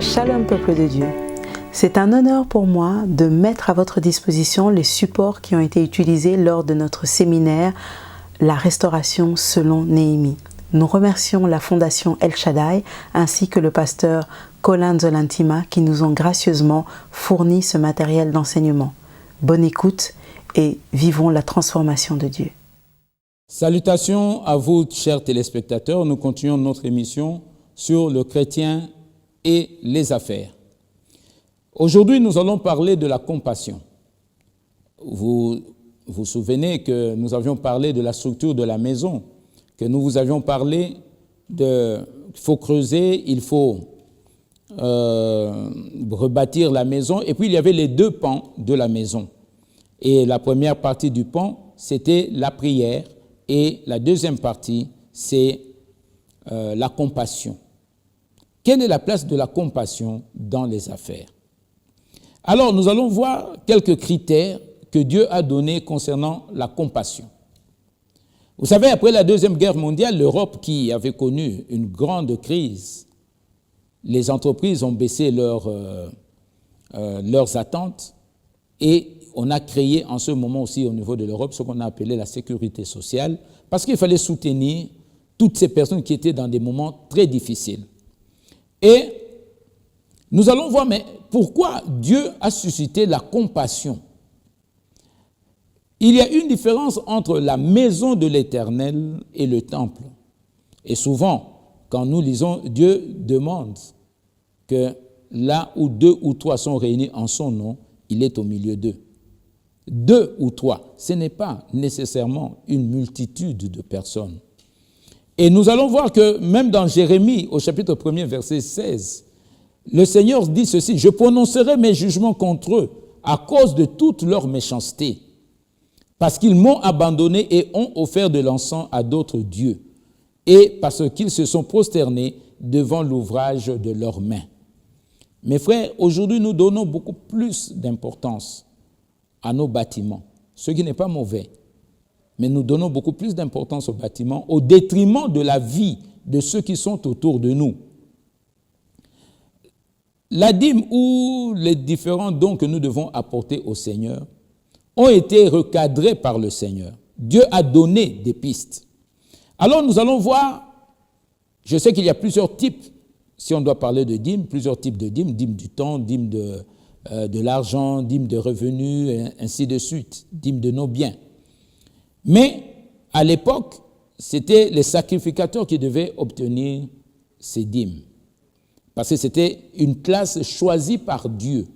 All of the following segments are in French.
Shalom peuple de Dieu. C'est un honneur pour moi de mettre à votre disposition les supports qui ont été utilisés lors de notre séminaire La restauration selon Néhémie. Nous remercions la Fondation El Shaddai ainsi que le pasteur Colin Zolantima qui nous ont gracieusement fourni ce matériel d'enseignement. Bonne écoute et vivons la transformation de Dieu. Salutations à vous, chers téléspectateurs. Nous continuons notre émission sur le chrétien et les affaires. Aujourd'hui, nous allons parler de la compassion. Vous vous souvenez que nous avions parlé de la structure de la maison, que nous vous avions parlé qu'il faut creuser, il faut rebâtir la maison, et puis il y avait les deux pans de la maison. Et la première partie du pan, c'était la prière, et la deuxième partie, c'est la compassion. Quelle est la place de la compassion dans les affaires? Alors, nous allons voir quelques critères que Dieu a donnés concernant la compassion. Vous savez, après la Deuxième Guerre mondiale, l'Europe qui avait connu une grande crise, les entreprises ont baissé leurs attentes et on a créé en ce moment aussi au niveau de l'Europe ce qu'on a appelé la sécurité sociale parce qu'il fallait soutenir toutes ces personnes qui étaient dans des moments très difficiles. Et nous allons voir, mais pourquoi Dieu a suscité la compassion? Il y a une différence entre la maison de l'Éternel et le temple. Et souvent, quand nous lisons, Dieu demande que là où 2 ou 3 sont réunis en son nom, il est au milieu d'eux. 2 ou 3, ce n'est pas nécessairement une multitude de personnes. Et nous allons voir que même dans Jérémie, au chapitre 1er, verset 16, le Seigneur dit ceci: « Je prononcerai mes jugements contre eux à cause de toute leur méchanceté, parce qu'ils m'ont abandonné et ont offert de l'encens à d'autres dieux, et parce qu'ils se sont prosternés devant l'ouvrage de leurs mains. » Mes frères, aujourd'hui, nous donnons beaucoup plus d'importance à nos bâtiments, ce qui n'est pas mauvais. Mais nous donnons beaucoup plus d'importance aux bâtiments au détriment de la vie de ceux qui sont autour de nous. La dîme ou les différents dons que nous devons apporter au Seigneur ont été recadrés par le Seigneur. Dieu a donné des pistes. Alors nous allons voir, je sais qu'il y a plusieurs types, si on doit parler de dîme, plusieurs types de dîmes, dîme du temps, dîme de l'argent, dîme de revenus, et ainsi de suite, dîme de nos biens. Mais à l'époque, c'était les sacrificateurs qui devaient obtenir ces dîmes. Parce que c'était une classe choisie par Dieu,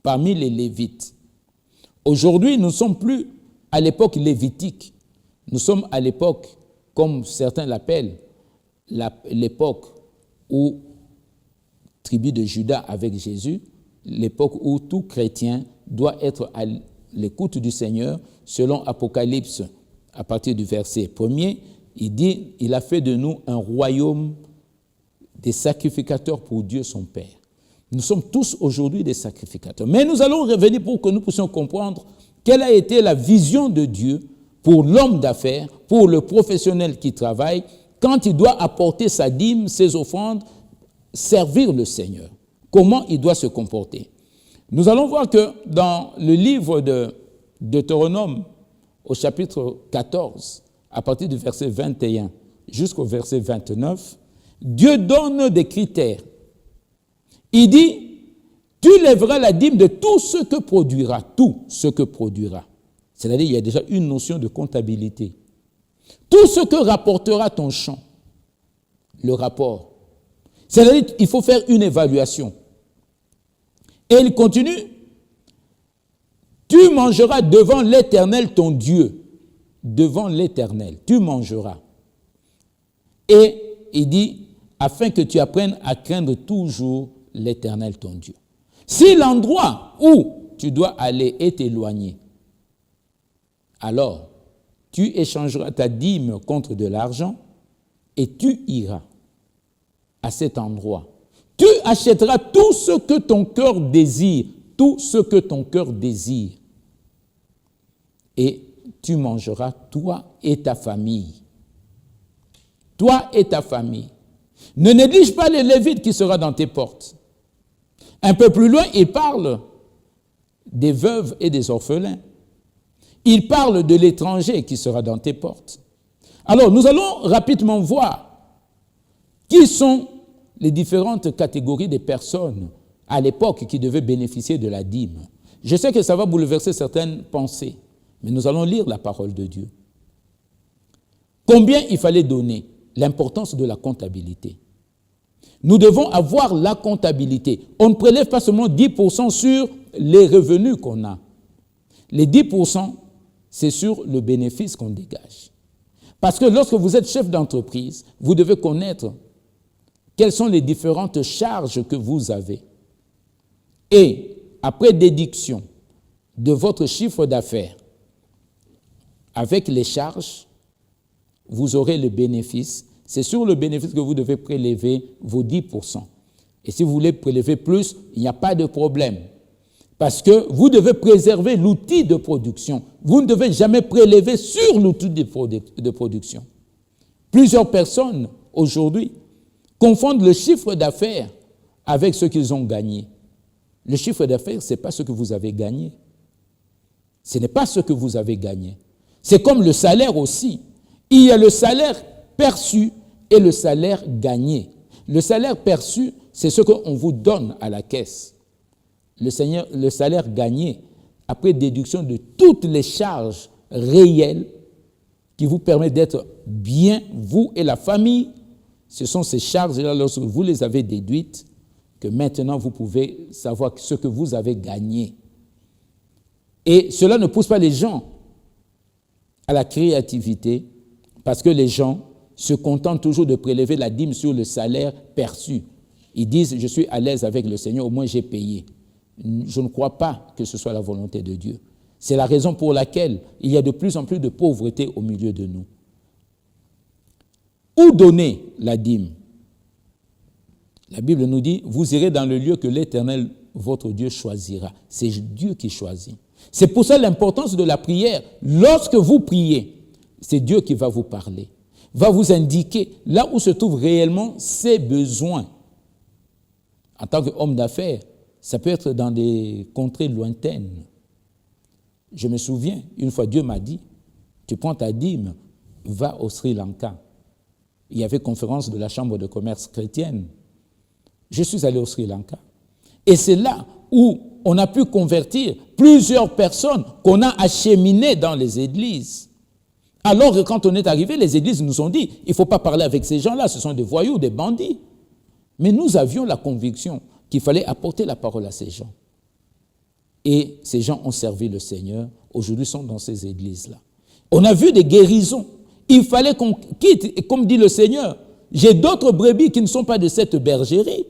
parmi les Lévites. Aujourd'hui, nous ne sommes plus à l'époque lévitique. Nous sommes à l'époque, comme certains l'appellent, l'époque où, tribu de Juda avec Jésus, l'époque où tout chrétien doit être à l'écoute du Seigneur, selon Apocalypse, à partir du verset 1er, il dit, il a fait de nous un royaume des sacrificateurs pour Dieu son Père. Nous sommes tous aujourd'hui des sacrificateurs. Mais nous allons revenir pour que nous puissions comprendre quelle a été la vision de Dieu pour l'homme d'affaires, pour le professionnel qui travaille, quand il doit apporter sa dîme, ses offrandes, servir le Seigneur. Comment il doit se comporter? Nous allons voir que dans le livre de Deutéronome, au chapitre 14, à partir du verset 21 jusqu'au verset 29, Dieu donne des critères. Il dit, tu lèveras la dîme de tout ce que produira, tout ce que produira. C'est-à-dire, il y a déjà une notion de comptabilité. Tout ce que rapportera ton champ, le rapport. C'est-à-dire, il faut faire une évaluation. Et il continue, tu mangeras devant l'Éternel ton Dieu. Devant l'Éternel, tu mangeras. Et il dit, afin que tu apprennes à craindre toujours l'Éternel ton Dieu. Si l'endroit où tu dois aller est éloigné, alors tu échangeras ta dîme contre de l'argent et tu iras à cet endroit. Tu achèteras tout ce que ton cœur désire, tout ce que ton cœur désire. Et tu mangeras, toi et ta famille. Toi et ta famille. Ne néglige pas les Lévites qui sera dans tes portes. Un peu plus loin, il parle des veuves et des orphelins. Il parle de l'étranger qui sera dans tes portes. Alors, nous allons rapidement voir qui sont les différentes catégories des personnes à l'époque qui devaient bénéficier de la dîme. Je sais que ça va bouleverser certaines pensées, mais nous allons lire la parole de Dieu. Combien il fallait donner? L'importance de la comptabilité. Nous devons avoir la comptabilité. On ne prélève pas seulement 10% sur les revenus qu'on a. Les 10%, c'est sur le bénéfice qu'on dégage. Parce que lorsque vous êtes chef d'entreprise, vous devez connaître quelles sont les différentes charges que vous avez. Et après déduction de votre chiffre d'affaires, avec les charges, vous aurez le bénéfice. C'est sur le bénéfice que vous devez prélever vos 10%. Et si vous voulez prélever plus, il n'y a pas de problème. Parce que vous devez préserver l'outil de production. Vous ne devez jamais prélever sur l'outil de production. Plusieurs personnes, aujourd'hui, confondent le chiffre d'affaires avec ce qu'ils ont gagné. Le chiffre d'affaires, ce n'est pas ce que vous avez gagné. Ce n'est pas ce que vous avez gagné. C'est comme le salaire aussi. Il y a le salaire perçu et le salaire gagné. Le salaire perçu, c'est ce qu'on vous donne à la caisse. Le salaire gagné, après déduction de toutes les charges réelles qui vous permettent d'être bien, vous et la famille, ce sont ces charges-là, lorsque vous les avez déduites, que maintenant vous pouvez savoir ce que vous avez gagné. Et cela ne pousse pas les gens à la créativité, parce que les gens se contentent toujours de prélever la dîme sur le salaire perçu. Ils disent, je suis à l'aise avec le Seigneur, au moins j'ai payé. Je ne crois pas que ce soit la volonté de Dieu. C'est la raison pour laquelle il y a de plus en plus de pauvreté au milieu de nous. Où donner la dîme? La Bible nous dit, vous irez dans le lieu que l'Éternel, votre Dieu, choisira. C'est Dieu qui choisit. C'est pour ça l'importance de la prière. Lorsque vous priez, c'est Dieu qui va vous parler, va vous indiquer là où se trouvent réellement ses besoins. En tant qu'homme d'affaires, ça peut être dans des contrées lointaines. Je me souviens, une fois Dieu m'a dit, tu prends ta dîme, va au Sri Lanka. Il y avait conférence de la Chambre de commerce chrétienne. Je suis allé au Sri Lanka. Et c'est là où on a pu convertir plusieurs personnes qu'on a acheminées dans les églises. Alors que quand on est arrivé, les églises nous ont dit, il ne faut pas parler avec ces gens-là, ce sont des voyous, des bandits. Mais nous avions la conviction qu'il fallait apporter la parole à ces gens. Et ces gens ont servi le Seigneur, aujourd'hui sont dans ces églises-là. On a vu des guérisons. Il fallait qu'on quitte, et comme dit le Seigneur, j'ai d'autres brebis qui ne sont pas de cette bergerie.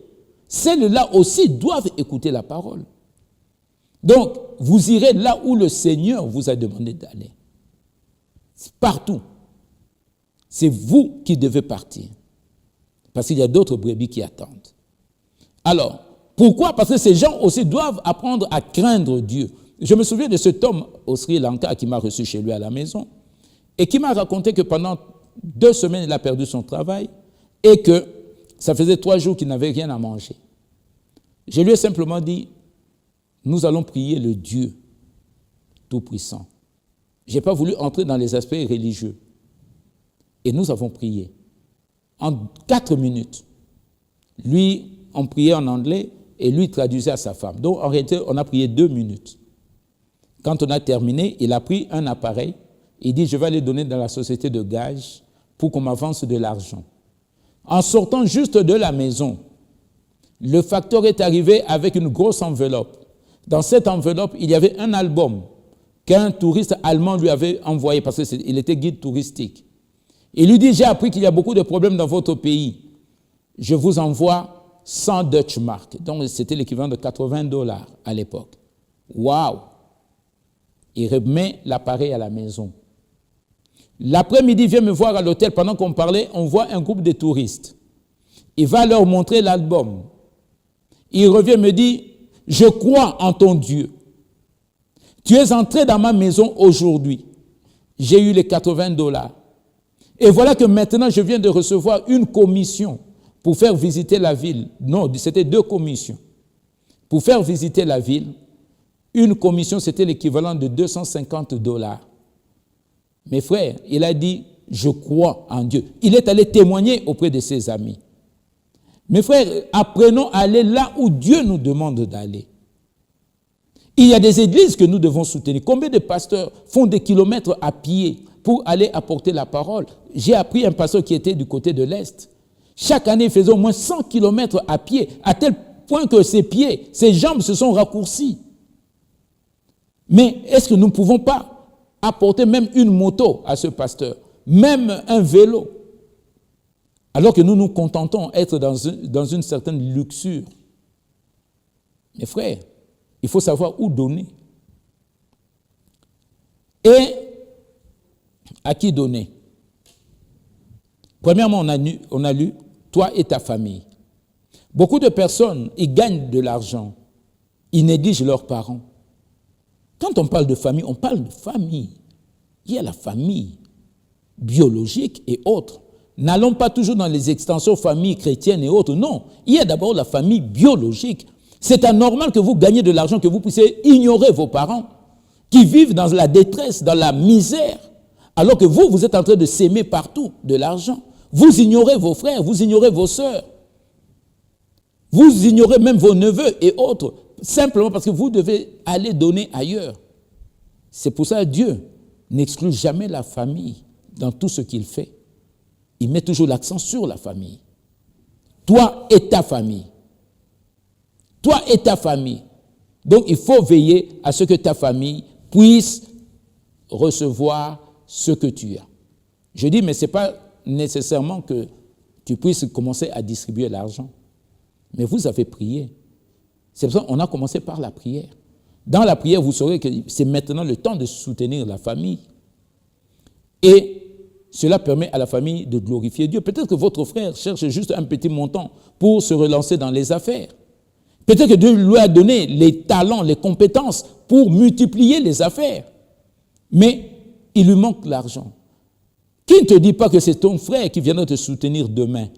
Celles-là aussi doivent écouter la parole. Donc, vous irez là où le Seigneur vous a demandé d'aller. Partout. C'est vous qui devez partir. Parce qu'il y a d'autres brebis qui attendent. Alors, pourquoi? Parce que ces gens aussi doivent apprendre à craindre Dieu. Je me souviens de cet homme au Sri Lanka qui m'a reçu chez lui à la maison et qui m'a raconté que pendant 2 semaines, il a perdu son travail et que ça faisait 3 jours qu'il n'avait rien à manger. Je lui ai simplement dit, nous allons prier le Dieu Tout-Puissant. Je n'ai pas voulu entrer dans les aspects religieux. Et nous avons prié. En 4 minutes, lui, on priait en anglais et lui traduisait à sa femme. Donc, en réalité, on a prié 2 minutes. Quand on a terminé, il a pris un appareil. Il dit, je vais aller donner dans la société de gage pour qu'on m'avance de l'argent. En sortant juste de la maison, le facteur est arrivé avec une grosse enveloppe. Dans cette enveloppe, il y avait un album qu'un touriste allemand lui avait envoyé parce qu'il était guide touristique. Il lui dit, j'ai appris qu'il y a beaucoup de problèmes dans votre pays. Je vous envoie 100 Deutsche Mark. Donc, c'était l'équivalent de $80 à l'époque. Waouh! Il remet l'appareil à la maison. L'après-midi, il vient me voir à l'hôtel. Pendant qu'on parlait, on voit un groupe de touristes. Il va leur montrer l'album. Il revient et me dit, je crois en ton Dieu. Tu es entré dans ma maison aujourd'hui. J'ai eu les $80. Et voilà que maintenant, je viens de recevoir une commission pour faire visiter la ville. Non, c'était 2 commissions. Pour faire visiter la ville, une commission, c'était l'équivalent de $250. Mes frères, il a dit, je crois en Dieu. Il est allé témoigner auprès de ses amis. Mes frères, apprenons à aller là où Dieu nous demande d'aller. Il y a des églises que nous devons soutenir. Combien de pasteurs font des kilomètres à pied pour aller apporter la parole? J'ai appris un pasteur qui était du côté de l'Est. Chaque année, il faisait au moins 100 kilomètres à pied, à tel point que ses pieds, ses jambes se sont raccourcies. Mais est-ce que nous ne pouvons pas apporter même une moto à ce pasteur, même un vélo, alors que nous nous contentons d'être dans une certaine luxure? Mes frères, il faut savoir où donner. Et à qui donner? Premièrement, on a lu toi et ta famille. Beaucoup de personnes, ils gagnent de l'argent, ils négligent leurs parents. Quand on parle de famille, on parle de famille. Il y a la famille biologique et autres. N'allons pas toujours dans les extensions famille chrétienne et autres. Non, il y a d'abord la famille biologique. C'est anormal que vous gagnez de l'argent, que vous puissiez ignorer vos parents qui vivent dans la détresse, dans la misère, alors que vous êtes en train de s'aimer partout de l'argent. Vous ignorez vos frères, vous ignorez vos sœurs. Vous ignorez même vos neveux et autres, simplement parce que vous devez aller donner ailleurs. C'est pour ça que Dieu n'exclut jamais la famille dans tout ce qu'il fait. Il met toujours l'accent sur la famille. Toi et ta famille. Toi et ta famille. Donc, il faut veiller à ce que ta famille puisse recevoir ce que tu as. Je dis, mais ce n'est pas nécessairement que tu puisses commencer à distribuer l'argent. Mais vous avez prié. C'est pour ça qu'on a commencé par la prière. Dans la prière, vous saurez que c'est maintenant le temps de soutenir la famille. Et cela permet à la famille de glorifier Dieu. Peut-être que votre frère cherche juste un petit montant pour se relancer dans les affaires. Peut-être que Dieu lui a donné les talents, les compétences pour multiplier les affaires. Mais il lui manque l'argent. Qui ne te dit pas que c'est ton frère qui viendra te soutenir demain?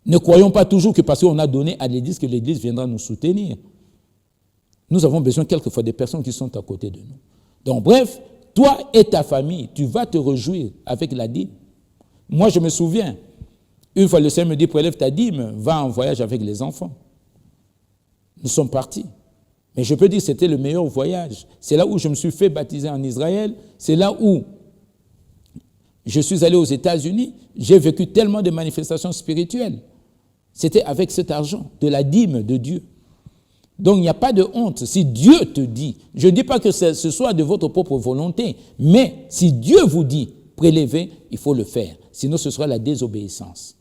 Ne croyons pas toujours que parce qu'on a donné à l'Église que l'Église viendra nous soutenir. Nous avons besoin quelquefois des personnes qui sont à côté de nous. Donc bref, toi et ta famille, tu vas te réjouir avec la dîme. Moi, je me souviens, une fois le Seigneur me dit, prélève ta dîme, va en voyage avec les enfants. Nous sommes partis. Mais je peux dire que c'était le meilleur voyage. C'est là où je me suis fait baptiser en Israël. C'est là où je suis allé aux États-Unis. J'ai vécu tellement de manifestations spirituelles. C'était avec cet argent, de la dîme de Dieu. Donc il n'y a pas de honte. Si Dieu te dit, je ne dis pas que ce soit de votre propre volonté, mais si Dieu vous dit prélevez, il faut le faire. Sinon ce sera la désobéissance.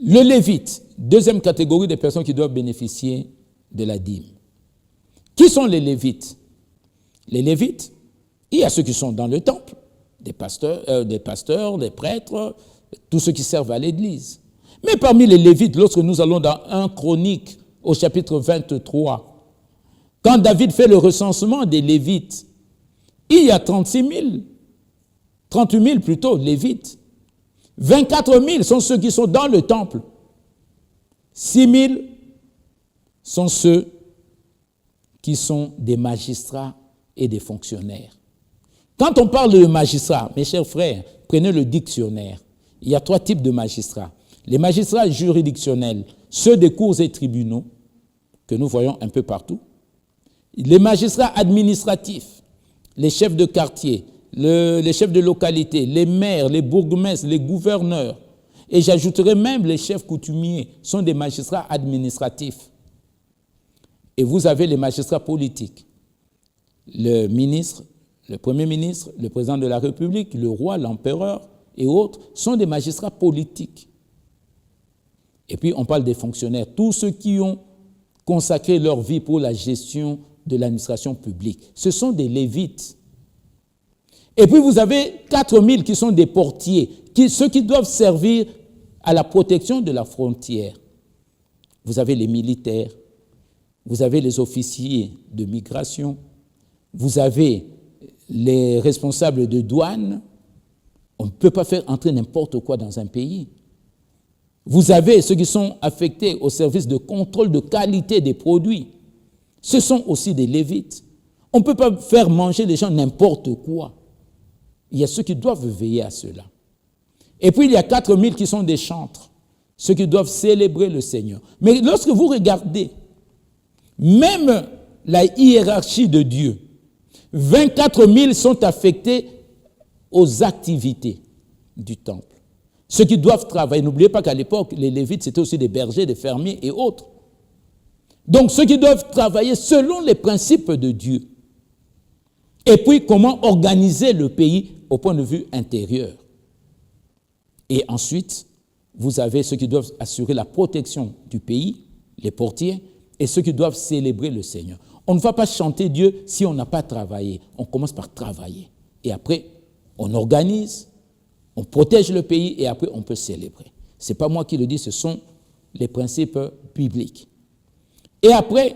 Le Lévite, deuxième catégorie de personnes qui doivent bénéficier de la dîme. Qui sont les Lévites? Les Lévites, il y a ceux qui sont dans le temple, des pasteurs, des prêtres, tous ceux qui servent à l'Église. Mais parmi les Lévites, lorsque nous allons dans 1 Chronique au chapitre 23, quand David fait le recensement des Lévites, il y a 38 000 plutôt Lévites. 24 000 sont ceux qui sont dans le temple. 6 000 sont ceux qui sont des magistrats et des fonctionnaires. Quand on parle de magistrats, mes chers frères, prenez le dictionnaire. Il y a 3 types de magistrats. Les magistrats juridictionnels, ceux des cours et tribunaux, que nous voyons un peu partout. Les magistrats administratifs, les chefs de quartier, les chefs de localité, les maires, les bourgmestres, les gouverneurs, et j'ajouterai même les chefs coutumiers, sont des magistrats administratifs. Et vous avez les magistrats politiques, le ministre, le premier ministre, le président de la République, le roi, l'empereur et autres sont des magistrats politiques. Et puis on parle des fonctionnaires, tous ceux qui ont consacré leur vie pour la gestion de l'administration publique. Ce sont des Lévites. Et puis vous avez 4 000 qui sont des portiers, ceux qui doivent servir à la protection de la frontière. Vous avez les militaires, vous avez les officiers de migration, vous avez les responsables de douane. On ne peut pas faire entrer n'importe quoi dans un pays. Vous avez ceux qui sont affectés au service de contrôle de qualité des produits. Ce sont aussi des Lévites. On ne peut pas faire manger les gens n'importe quoi. Il y a ceux qui doivent veiller à cela. Et puis il y a 4000 qui sont des chantres, ceux qui doivent célébrer le Seigneur. Mais lorsque vous regardez, même la hiérarchie de Dieu, 24 000 sont affectés aux activités du temple. Ceux qui doivent travailler, n'oubliez pas qu'à l'époque, les Lévites, c'était aussi des bergers, des fermiers et autres. Donc, ceux qui doivent travailler selon les principes de Dieu. Et puis, comment organiser le pays au point de vue intérieur. Et ensuite, vous avez ceux qui doivent assurer la protection du pays, les portiers, et ceux qui doivent célébrer le Seigneur. On ne va pas chanter Dieu si on n'a pas travaillé. On commence par travailler. Et après, on organise, on protège le pays et après, on peut célébrer. Ce n'est pas moi qui le dis, ce sont les principes bibliques. Et après,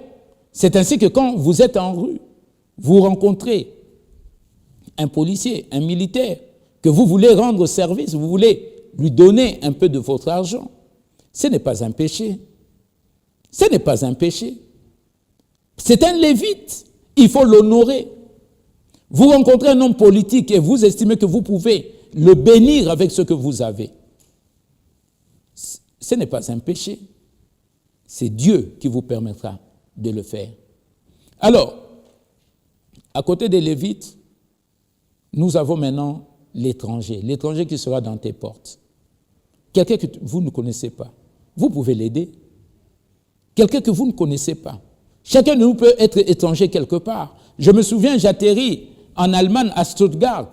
c'est ainsi que quand vous êtes en rue, vous rencontrez un policier, un militaire, que vous voulez rendre service, vous voulez lui donner un peu de votre argent. Ce n'est pas un péché. Ce n'est pas un péché. C'est un lévite. Il faut l'honorer. Vous rencontrez un homme politique et vous estimez que vous pouvez le bénir avec ce que vous avez. Ce n'est pas un péché. C'est Dieu qui vous permettra de le faire. Alors, à côté des Lévites, nous avons maintenant l'étranger. L'étranger qui sera dans tes portes. Quelqu'un que vous ne connaissez pas. Vous pouvez l'aider. Quelqu'un que vous ne connaissez pas. Chacun de nous peut être étranger quelque part. Je me souviens, j'atterris en Allemagne, à Stuttgart,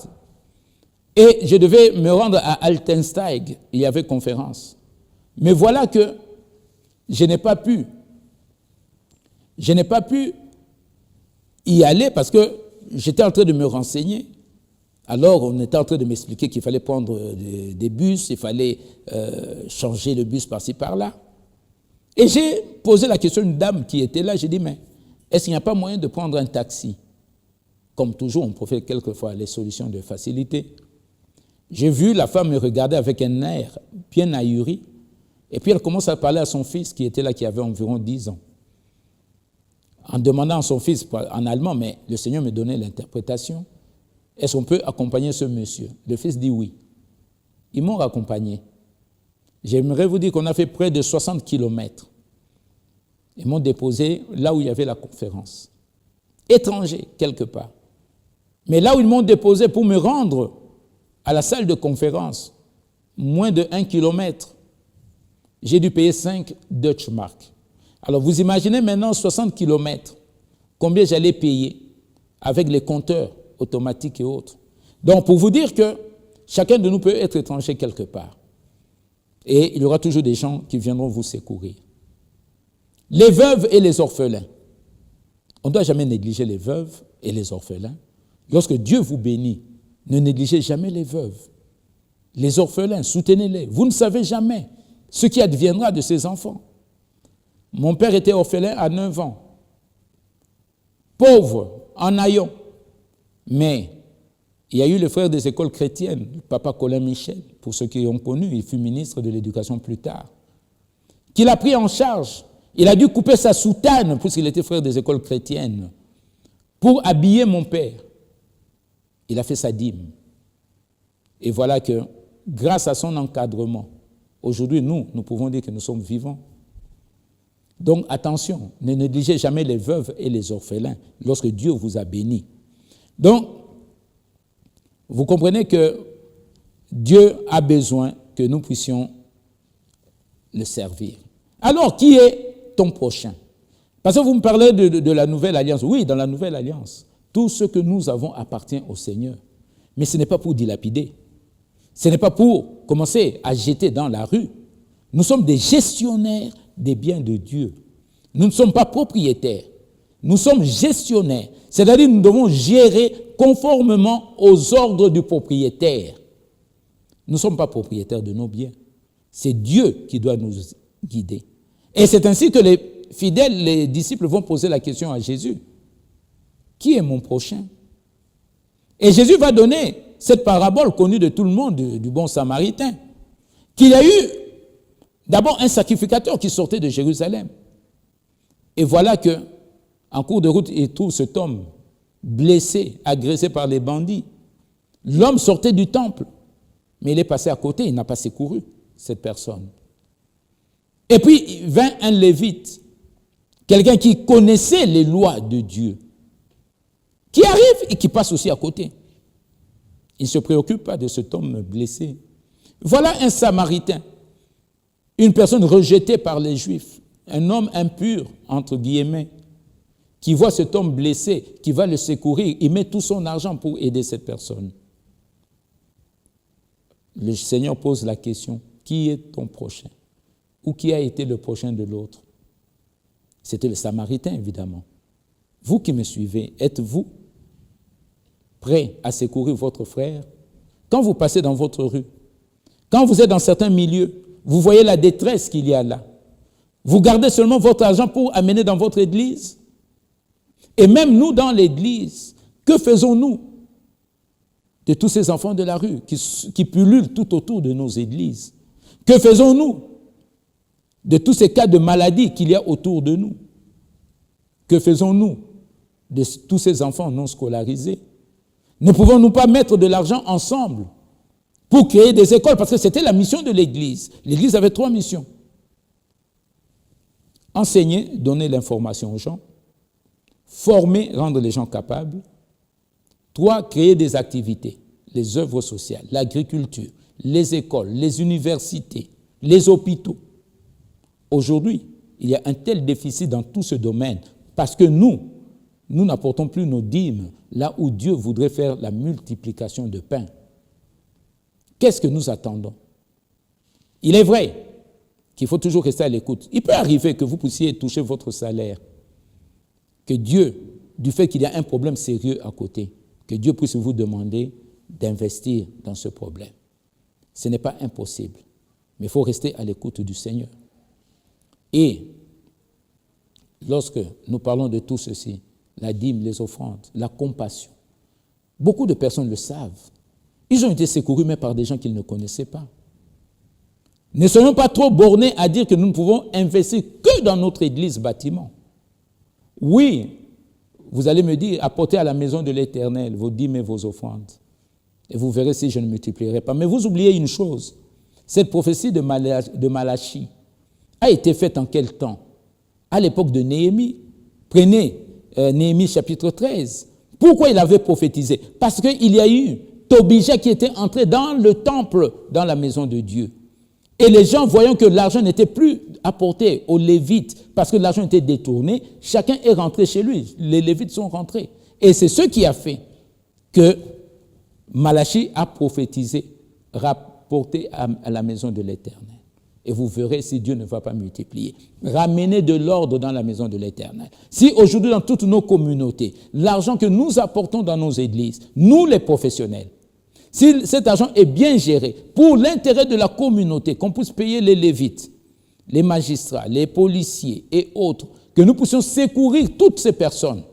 et je devais me rendre à Altensteig. Il y avait conférence. Mais voilà que je n'ai pas pu y aller parce que j'étais en train de me renseigner. Alors, on était en train de m'expliquer qu'il fallait prendre des bus, il fallait changer le bus par-ci, par-là. Et j'ai posé la question à une dame qui était là. J'ai dit, mais est-ce qu'il n'y a pas moyen de prendre un taxi? Comme toujours, on profite quelquefois les solutions de facilité. J'ai vu la femme me regarder avec un air bien ahuri. Et puis, elle commence à parler à son fils qui était là, qui avait environ 10 ans. En demandant à son fils en allemand, mais le Seigneur me donnait l'interprétation. Est-ce qu'on peut accompagner ce monsieur? Le fils dit oui. Ils m'ont raccompagné. J'aimerais vous dire qu'on a fait près de 60 kilomètres. Ils m'ont déposé là où il y avait la conférence. Étranger, quelque part. Mais là où ils m'ont déposé pour me rendre à la salle de conférence, moins de 1 kilomètre, j'ai dû payer 5 Deutschmark. Alors vous imaginez maintenant 60 kilomètres, combien j'allais payer avec les compteurs automatiques et autres. Donc pour vous dire que chacun de nous peut être étranger quelque part. Et il y aura toujours des gens qui viendront vous secourir. Les veuves et les orphelins. On ne doit jamais négliger les veuves et les orphelins. Lorsque Dieu vous bénit, ne négligez jamais les veuves. Les orphelins, soutenez-les. Vous ne savez jamais ce qui adviendra de ces enfants. Mon père était orphelin à 9 ans. Pauvre, en haillons. Mais il y a eu le frère des écoles chrétiennes, le papa Colin Michel, pour ceux qui l'ont connu, il fut ministre de l'Éducation plus tard, qui l'a pris en charge. Il a dû couper sa soutane, puisqu'il était frère des écoles chrétiennes, pour habiller mon père. Il a fait sa dîme. Et voilà que, grâce à son encadrement, aujourd'hui, nous pouvons dire que nous sommes vivants. Donc, attention, ne négligez jamais les veuves et les orphelins lorsque Dieu vous a bénis. Donc, vous comprenez que Dieu a besoin que nous puissions le servir. Alors, qui est ton prochain? Parce que vous me parlez de la nouvelle alliance. Oui, dans la nouvelle alliance, tout ce que nous avons appartient au Seigneur. Mais ce n'est pas pour dilapider. Ce n'est pas pour commencer à jeter dans la rue. Nous sommes des gestionnaires des biens de Dieu. Nous ne sommes pas propriétaires. Nous sommes gestionnaires. C'est-à-dire que nous devons gérer conformément aux ordres du propriétaire. Nous ne sommes pas propriétaires de nos biens. C'est Dieu qui doit nous guider. Et c'est ainsi que les fidèles, les disciples vont poser la question à Jésus. Qui est mon prochain? Et Jésus va donner cette parabole connue de tout le monde, du bon samaritain, qu'il y a eu D'abord, un sacrificateur qui sortait de Jérusalem. Et voilà que, en cours de route, il trouve cet homme blessé, agressé par les bandits. L'homme sortait du temple, mais il est passé à côté, il n'a pas secouru cette personne. Et puis vint un lévite, quelqu'un qui connaissait les lois de Dieu, qui arrive et qui passe aussi à côté. Il ne se préoccupe pas de cet homme blessé. Voilà un Samaritain, une personne rejetée par les Juifs, un homme impur, entre guillemets, qui voit cet homme blessé, qui va le secourir, il met tout son argent pour aider cette personne. Le Seigneur pose la question, qui est ton prochain? Ou qui a été le prochain de l'autre? C'était le Samaritain, évidemment. Vous qui me suivez, êtes-vous prêt à secourir votre frère? Quand vous passez dans votre rue, quand vous êtes dans certains milieux, vous voyez la détresse qu'il y a là. Vous gardez seulement votre argent pour amener dans votre église? Et même nous, dans l'église, que faisons-nous de tous ces enfants de la rue qui pullulent tout autour de nos églises? Que faisons-nous de tous ces cas de maladie qu'il y a autour de nous? Que faisons-nous de tous ces enfants non scolarisés? Ne pouvons-nous pas mettre de l'argent ensemble pour créer des écoles? Parce que c'était la mission de l'Église. L'Église avait 3 missions. Enseigner, donner l'information aux gens. Former, rendre les gens capables. 3, créer des activités, les œuvres sociales, l'agriculture, les écoles, les universités, les hôpitaux. Aujourd'hui, il y a un tel déficit dans tout ce domaine parce que nous n'apportons plus nos dîmes là où Dieu voudrait faire la multiplication de pain. Qu'est-ce que nous attendons? Il est vrai qu'il faut toujours rester à l'écoute. Il peut arriver que vous puissiez toucher votre salaire, que Dieu, du fait qu'il y a un problème sérieux à côté, que Dieu puisse vous demander d'investir dans ce problème. Ce n'est pas impossible, mais il faut rester à l'écoute du Seigneur. Et lorsque nous parlons de tout ceci, la dîme, les offrandes, la compassion, beaucoup de personnes le savent. Ils ont été secourus, mais par des gens qu'ils ne connaissaient pas. Ne soyons pas trop bornés à dire que nous ne pouvons investir que dans notre église bâtiment. Oui, vous allez me dire, apportez à la maison de l'Éternel vos dîmes et vos offrandes. Et vous verrez si je ne multiplierai pas. Mais vous oubliez une chose, cette prophétie de Malachie a été faite en quel temps? À l'époque de Néhémie. Prenez Néhémie chapitre 13. Pourquoi il avait prophétisé? Parce qu'il y a eu Tobija qui était entré dans le temple, dans la maison de Dieu. Et les gens, voyant que l'argent n'était plus apporté aux Lévites, parce que l'argent était détourné, chacun est rentré chez lui. Les Lévites sont rentrés. Et c'est ce qui a fait que Malachie a prophétisé, rapporté à la maison de l'Éternel. Et vous verrez si Dieu ne va pas multiplier. Ramener de l'ordre dans la maison de l'Éternel. Si aujourd'hui dans toutes nos communautés, l'argent que nous apportons dans nos églises, nous les professionnels, si cet argent est bien géré pour l'intérêt de la communauté, qu'on puisse payer les lévites, les magistrats, les policiers et autres, que nous puissions secourir toutes ces personnes,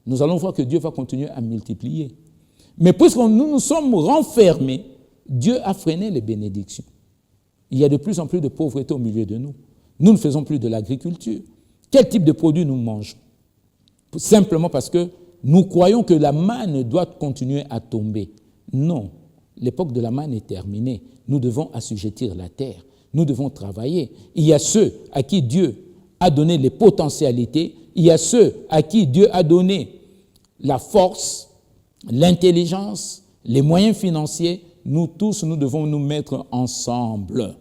nous allons voir que Dieu va continuer à multiplier. Mais puisque nous nous sommes renfermés, Dieu a freiné les bénédictions. Il y a de plus en plus de pauvreté au milieu de nous. Nous ne faisons plus de l'agriculture. Quel type de produits nous mangeons? Simplement parce que nous croyons que la manne doit continuer à tomber. Non, l'époque de la manne est terminée. Nous devons assujettir la terre. Nous devons travailler. Il y a ceux à qui Dieu a donné les potentialités. Il y a ceux à qui Dieu a donné la force, l'intelligence, les moyens financiers. Nous tous, nous devons nous mettre ensemble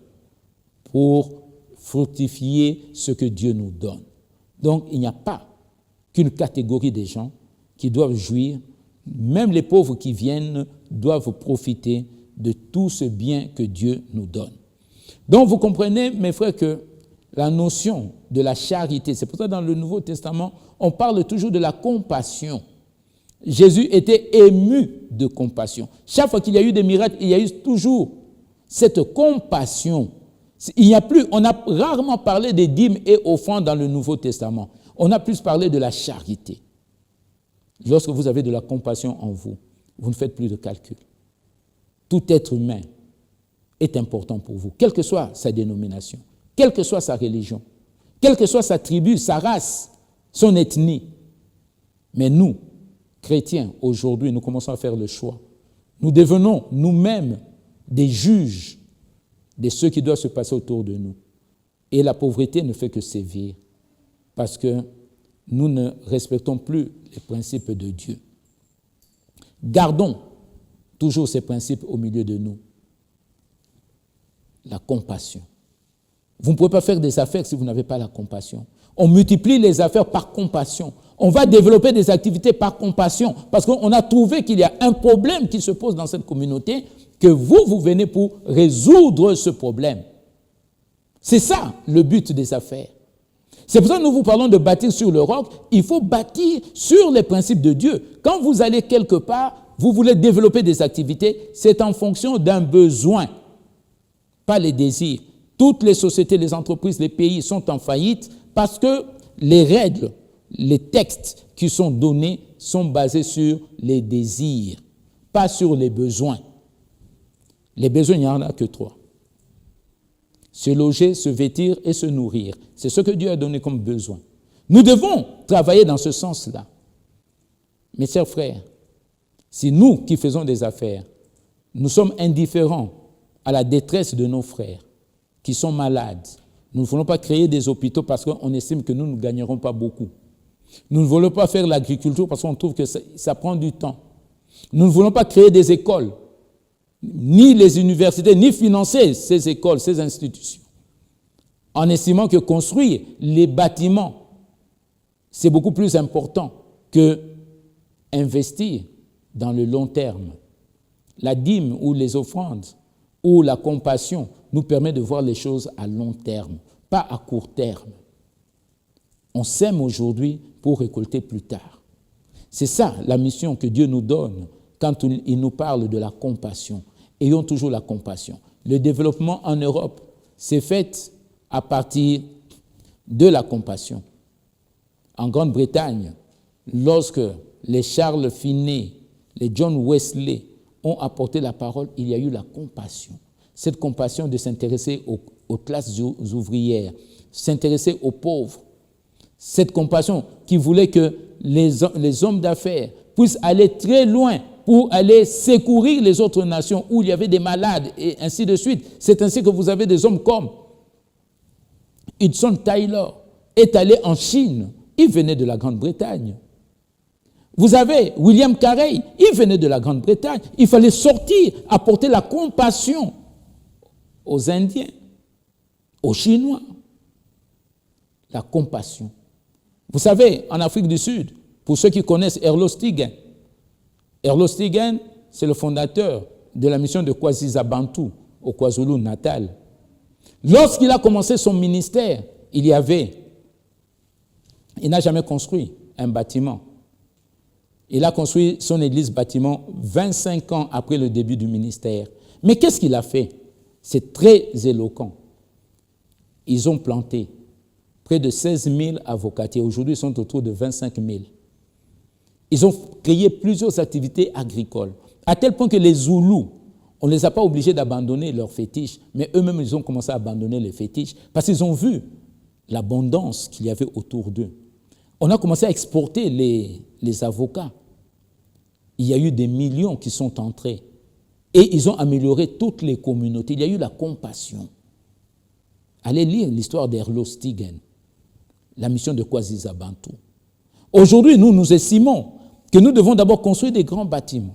pour fructifier ce que Dieu nous donne. Donc, il n'y a pas qu'une catégorie des gens qui doivent jouir. Même les pauvres qui viennent doivent profiter de tout ce bien que Dieu nous donne. Donc, vous comprenez, mes frères, que la notion de la charité, c'est pour ça que dans le Nouveau Testament, on parle toujours de la compassion. Jésus était ému de compassion. Chaque fois qu'il y a eu des miracles, il y a eu toujours cette compassion. Il n'y a plus, on a rarement parlé des dîmes et offrandes dans le Nouveau Testament. On a plus parlé de la charité. Lorsque vous avez de la compassion en vous, vous ne faites plus de calcul. Tout être humain est important pour vous, quelle que soit sa dénomination. quelle que soit sa religion, quelle que soit sa tribu, sa race, son ethnie. Mais nous, chrétiens, aujourd'hui, nous commençons à faire le choix. Nous devenons nous-mêmes des juges de ce qui doit se passer autour de nous. Et la pauvreté ne fait que sévir parce que nous ne respectons plus les principes de Dieu. Gardons toujours ces principes au milieu de nous. La compassion. Vous ne pouvez pas faire des affaires si vous n'avez pas la compassion. On multiplie les affaires par compassion. On va développer des activités par compassion parce qu'on a trouvé qu'il y a un problème qui se pose dans cette communauté, que vous venez pour résoudre ce problème. C'est ça le but des affaires. C'est pour ça que nous vous parlons de bâtir sur le roc. Il faut bâtir sur les principes de Dieu. Quand vous allez quelque part, vous voulez développer des activités, c'est en fonction d'un besoin, pas les désirs. Toutes les sociétés, les entreprises, les pays sont en faillite parce que les règles, les textes qui sont donnés sont basés sur les désirs, pas sur les besoins. Les besoins, il n'y en a que 3. Se loger, se vêtir et se nourrir. C'est ce que Dieu a donné comme besoin. Nous devons travailler dans ce sens-là. Mes chers frères, si nous qui faisons des affaires, nous sommes indifférents à la détresse de nos frères qui sont malades, nous ne voulons pas créer des hôpitaux parce qu'on estime que nous ne gagnerons pas beaucoup. Nous ne voulons pas faire l'agriculture parce qu'on trouve que ça prend du temps. Nous ne voulons pas créer des écoles, ni les universités, ni financer ces écoles, ces institutions, en estimant que construire les bâtiments, c'est beaucoup plus important que investir dans le long terme. La dîme ou les offrandes ou la compassion nous permet de voir les choses à long terme, pas à court terme. On sème aujourd'hui pour récolter plus tard. C'est ça la mission que Dieu nous donne quand il nous parle de la compassion. Ayons toujours la compassion. Le développement en Europe s'est fait à partir de la compassion. En Grande-Bretagne, lorsque les Charles Finney, les John Wesley ont apporté la parole, il y a eu la compassion. Cette compassion de s'intéresser aux classes ouvrières, s'intéresser aux pauvres. Cette compassion qui voulait que les hommes d'affaires puissent aller très loin pour aller secourir les autres nations où il y avait des malades et ainsi de suite. C'est ainsi que vous avez des hommes comme Hudson Taylor est allé en Chine. Il venait de la Grande-Bretagne. Vous avez William Carey, il venait de la Grande-Bretagne. Il fallait sortir, apporter la compassion aux Indiens, aux Chinois. La compassion. Vous savez, en Afrique du Sud, pour ceux qui connaissent Erlo Stigen, c'est le fondateur de la mission de Kwazisa-Bantu au KwaZulu-Natal. Lorsqu'il a commencé son ministère, il n'a jamais construit un bâtiment. Il a construit son église-bâtiment 25 ans après le début du ministère. Mais qu'est-ce qu'il a fait? C'est très éloquent. Ils ont planté près de 16 000 avocatiers. Aujourd'hui, ils sont autour de 25 000. Ils ont créé plusieurs activités agricoles, à tel point que les Zoulous, on ne les a pas obligés d'abandonner leurs fétiches, mais eux-mêmes, ils ont commencé à abandonner les fétiches parce qu'ils ont vu l'abondance qu'il y avait autour d'eux. On a commencé à exporter les avocats. Il y a eu des millions qui sont entrés et ils ont amélioré toutes les communautés. Il y a eu la compassion. Allez lire l'histoire d'Erlo Stigen, la mission de Kwazisa-Bantu. Aujourd'hui, nous estimons que nous devons d'abord construire des grands bâtiments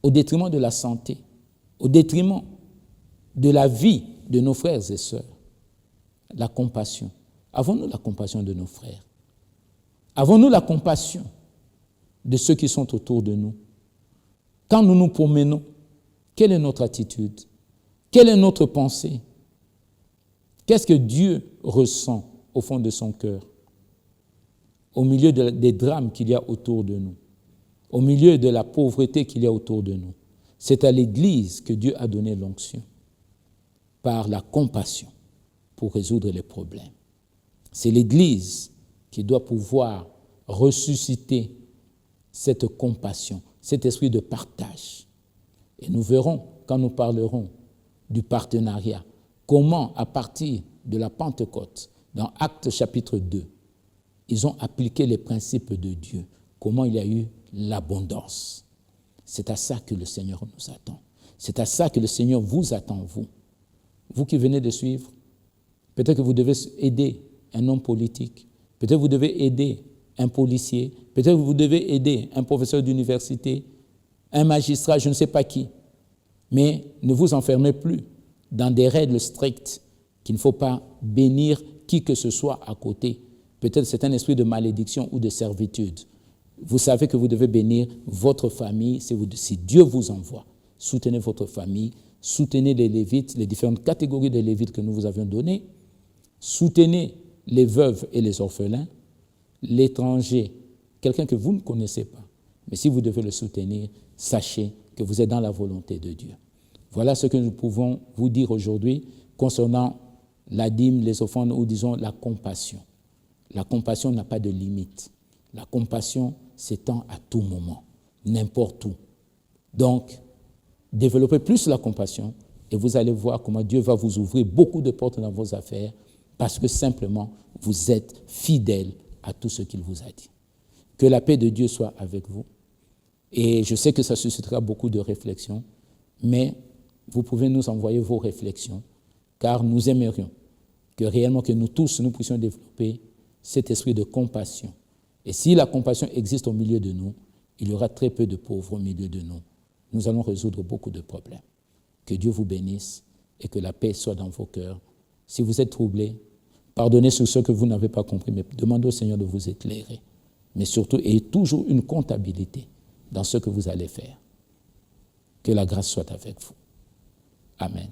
au détriment de la santé, au détriment de la vie de nos frères et sœurs. La compassion. Avons-nous la compassion de nos frères? Avons-nous la compassion de ceux qui sont autour de nous? Quand nous nous promenons, quelle est notre attitude? Quelle est notre pensée? Qu'est-ce que Dieu ressent au fond de son cœur? Au milieu des drames qu'il y a autour de nous, au milieu de la pauvreté qu'il y a autour de nous. C'est à l'Église que Dieu a donné l'onction par la compassion pour résoudre les problèmes. C'est l'Église qui doit pouvoir ressusciter cette compassion, cet esprit de partage. Et nous verrons, quand nous parlerons du partenariat, comment, à partir de la Pentecôte, dans Actes chapitre 2, ils ont appliqué les principes de Dieu, comment il y a eu l'abondance. C'est à ça que le Seigneur nous attend. C'est à ça que le Seigneur vous attend, vous. Vous qui venez de suivre, peut-être que vous devez aider un homme politique, peut-être que vous devez aider un policier, peut-être que vous devez aider un professeur d'université, un magistrat, je ne sais pas qui. Mais ne vous enfermez plus dans des règles strictes qu'il ne faut pas bénir qui que ce soit à côté. Peut-être c'est un esprit de malédiction ou de servitude. Vous savez que vous devez bénir votre famille si Dieu vous envoie. Soutenez votre famille, soutenez les Lévites, les différentes catégories de Lévites que nous vous avions données. Soutenez les veuves et les orphelins, l'étranger, quelqu'un que vous ne connaissez pas. Mais si vous devez le soutenir, sachez que vous êtes dans la volonté de Dieu. Voilà ce que nous pouvons vous dire aujourd'hui concernant la dîme, les offrandes ou disons la compassion. La compassion n'a pas de limite. La compassion s'étend à tout moment, n'importe où. Donc, développez plus la compassion et vous allez voir comment Dieu va vous ouvrir beaucoup de portes dans vos affaires parce que simplement vous êtes fidèle à tout ce qu'il vous a dit. Que la paix de Dieu soit avec vous. Et je sais que ça suscitera beaucoup de réflexions, mais vous pouvez nous envoyer vos réflexions, car nous aimerions que réellement que nous tous, nous puissions développer cet esprit de compassion. Et si la compassion existe au milieu de nous, il y aura très peu de pauvres au milieu de nous. Nous allons résoudre beaucoup de problèmes. Que Dieu vous bénisse et que la paix soit dans vos cœurs. Si vous êtes troublés, pardonnez sur ce que vous n'avez pas compris, mais demandez au Seigneur de vous éclairer. Mais surtout, ayez toujours une comptabilité dans ce que vous allez faire. Que la grâce soit avec vous. Amen.